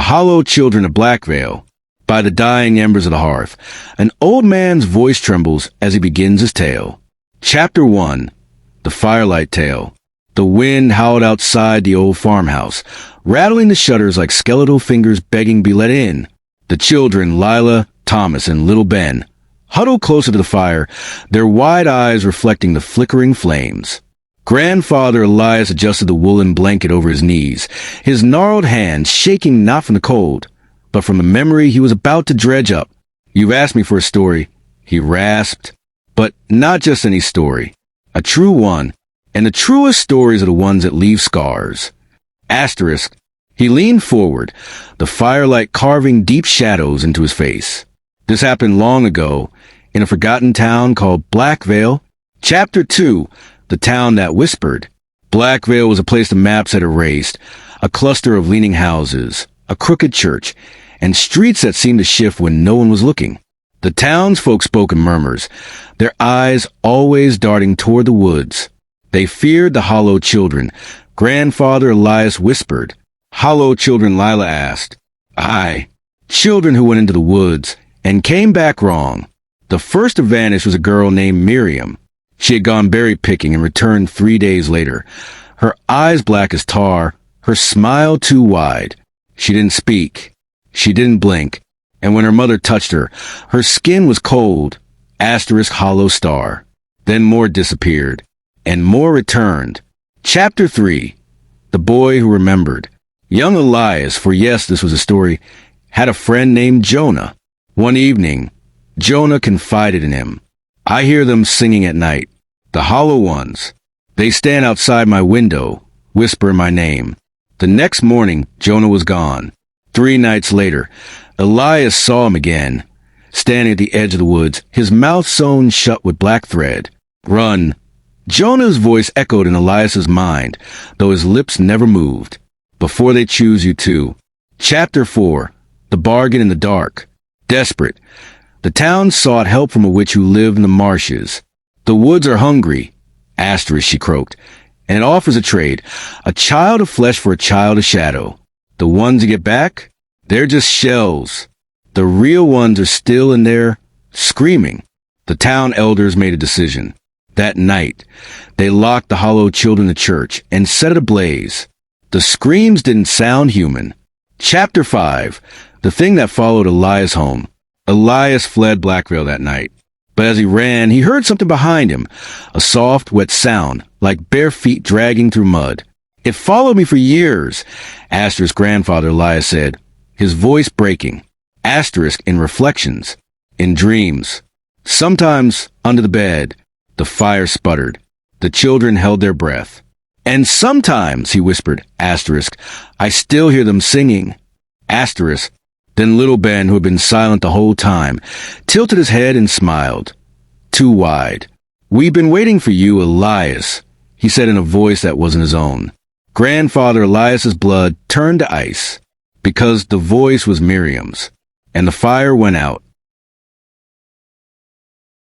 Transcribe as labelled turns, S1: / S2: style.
S1: Hollow Children of Blackvale. By the dying embers of the hearth, an old man's voice trembles as he begins his tale. Chapter 1. The Firelight Tale. The wind howled outside the old farmhouse, rattling the shutters like skeletal fingers begging to be let in. The children, Lila, Thomas, and little Ben, huddled closer to the fire, their wide eyes reflecting the flickering flames. Grandfather Elias adjusted the woolen blanket over his knees, his gnarled hands shaking not from the cold, but from the memory he was about to dredge up. "You've asked me for a story," he rasped, "but not just any story. A true one, and the truest stories are the ones that leave scars." Asterisk. He leaned forward, the firelight carving deep shadows into his face. This happened long ago, in a forgotten town called Blackvale. Chapter 2. The Town That Whispered. Blackvale was a place the maps had erased, a cluster of leaning houses, a crooked church, and streets that seemed to shift when no one was looking. The townsfolk spoke in murmurs, their eyes always darting toward the woods. They feared the hollow children. Grandfather Elias whispered. "Hollow children?" Lila asked. "Aye, children who went into the woods and came back wrong." The first to vanish was a girl named Miriam. She had gone berry picking and returned 3 days later, her eyes black as tar, her smile too wide. She didn't speak. She didn't blink. And when her mother touched her, her skin was cold. Asterisk hollow star. Then more disappeared, and more returned. Chapter 3. The Boy Who Remembered. Young Elias, for yes, this was a story, had a friend named Jonah. One evening, Jonah confided in him. "I hear them singing at night, the hollow ones. They stand outside my window, whisper my name." The next morning, Jonah was gone. 3 nights later, Elias saw him again, standing at the edge of the woods, his mouth sewn shut with black thread. "Run." Jonah's voice echoed in Elias's mind, though his lips never moved. "Before they choose you too." Chapter 4. The Bargain in the Dark. Desperate, the town sought help from a witch who lived in the marshes. "The woods are hungry," asterisk, she croaked, "and it offers a trade, a child of flesh for a child of shadow. The ones you get back, they're just shells. The real ones are still in there, screaming." The town elders made a decision. That night, they locked the hollow children in the church and set it ablaze. The screams didn't sound human. Chapter 5. The Thing That Followed Elias Home. Elias fled Blackvale that night. But as he ran, he heard something behind him, a soft, wet sound, like bare feet dragging through mud. "It followed me for years," asterisk grandfather Elias said, his voice breaking, asterisk in reflections, in dreams. Sometimes, under the bed, the fire sputtered. The children held their breath. "And sometimes," he whispered, asterisk, "I still hear them singing." Asterisk. Then little Ben, who had been silent the whole time, tilted his head and smiled. Too wide. "We've been waiting for you, Elias," he said in a voice that wasn't his own. Grandfather Elias's blood turned to ice, because the voice was Miriam's, and the fire went out.